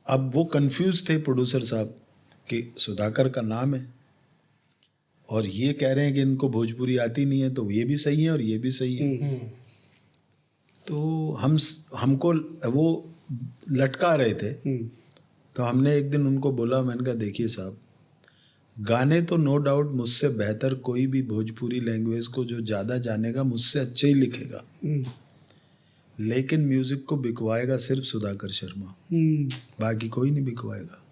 अब वो कंफ्यूज थे प्रोड्यूसर साहब कि सुधाकर का नाम है और ये कह रहे हैं कि इनको भोजपुरी आती नहीं है, तो ये भी सही है और ये भी सही है। तो हमको वो लटका रहे थे। तो हमने एक दिन उनको बोला, मैंने कहा देखिए साहब, गाने तो नो डाउट मुझसे बेहतर कोई भी भोजपुरी लैंग्वेज को जो ज़्यादा जानेगा मुझसे अच्छे ही लिखेगा, लेकिन म्यूज़िक को बिकवाएगा सिर्फ सुधाकर शर्मा, बाकी कोई नहीं बिकवाएगा।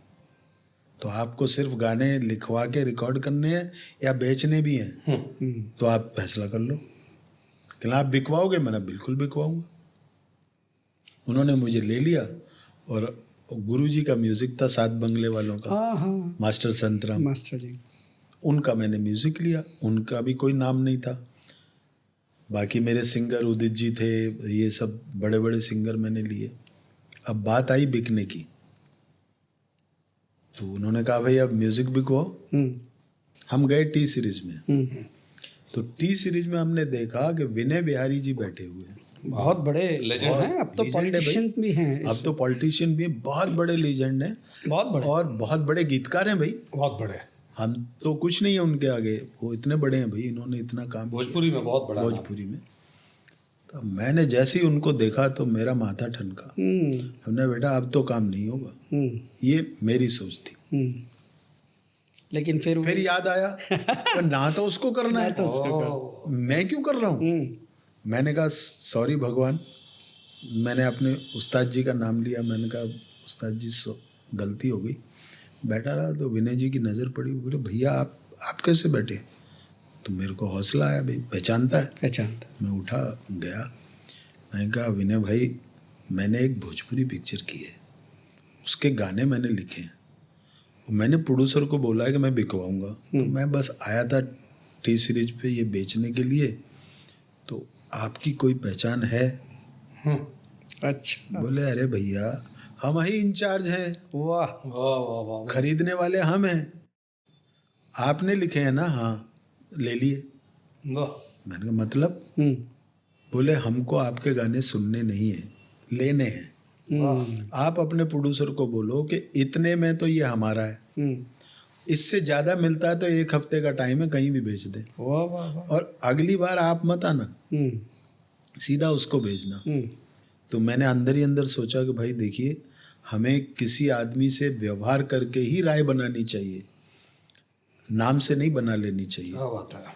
तो आपको सिर्फ गाने लिखवा के रिकॉर्ड करने हैं या बेचने भी हैं, तो आप फैसला कर लो कि आप बिकवाओगे। मैंने बिल्कुल बिकवाऊंगा। उन्होंने मुझे ले लिया और गुरुजी का म्यूज़िक था सात बंगले वालों का, मास्टर संतराम मास्टर जी, उनका मैंने म्यूज़िक लिया। उनका भी कोई नाम नहीं था, बाकी मेरे सिंगर उदित जी थे, ये सब बड़े बड़े सिंगर मैंने लिए। अब बात आई बिकने की, तो उन्होंने कहा भाई अब म्यूज़िक बिकवाओ। हम गए टी सीरीज में। तो टी सीरीज में हमने देखा कि विनय बिहारी जी बैठे हुए हैं, बहुत बड़े लेजेंड हैं। अब तो पॉलिटिशियन भी हैं, अब तो पॉलिटिशियन भी हैं, बहुत बड़े लीजेंड हैं, बहुत बड़े, और बहुत बड़े गीतकार हैं भाई, बहुत बड़े। हम तो कुछ नहीं है उनके आगे, वो इतने बड़े हैं भाई, इन्होंने इतना काम भोजपुरी में बहुत बड़ा, भोजपुरी में। तो मैंने जैसे ही उनको देखा तो मेरा माथा ठनका। हमने बेटा अब तो काम नहीं होगा, ये मेरी सोच थी। लेकिन फिर याद आया तो ना तो उसको करना है, तो मैं क्यों कर रहा हूँ। मैंने कहा सॉरी भगवान, मैंने अपने उस्ताद जी का नाम लिया। मैंने कहा उस्ताद जी गलती हो गई। बैठा रहा तो विनय जी की नज़र पड़ी, बोले भैया आप कैसे बैठे। तो मेरे को हौसला आया, भाई पहचानता है। मैं उठा गया, मैंने कहा विनय भाई मैंने एक भोजपुरी पिक्चर की है, उसके गाने मैंने लिखे हैं, मैंने प्रोड्यूसर को बोला है कि मैं बिकवाऊंगा। तो मैं बस आया था टी सीरीज पे ये बेचने के लिए, तो आपकी कोई पहचान है। अच्छा। बोले अरे भैया हम ही इंचार्ज हैं, वाह वाह वाह वाह, खरीदने वाले हम हैं, आपने लिखे हैं ना। हाँ ले लिए। मैंने कहा मतलब। बोले हमको आपके गाने सुनने नहीं है, लेने हैं। आप अपने प्रोड्यूसर को बोलो कि इतने में तो ये हमारा है, इससे ज़्यादा मिलता है तो एक हफ्ते का टाइम है, कहीं भी बेच दे। और अगली बार आप मत आना, सीधा उसको भेजना। तो मैंने अंदर ही अंदर सोचा कि भाई देखिए हमें किसी आदमी से व्यवहार करके ही राय बनानी चाहिए, नाम से नहीं बना लेनी चाहिए। क्या बात है।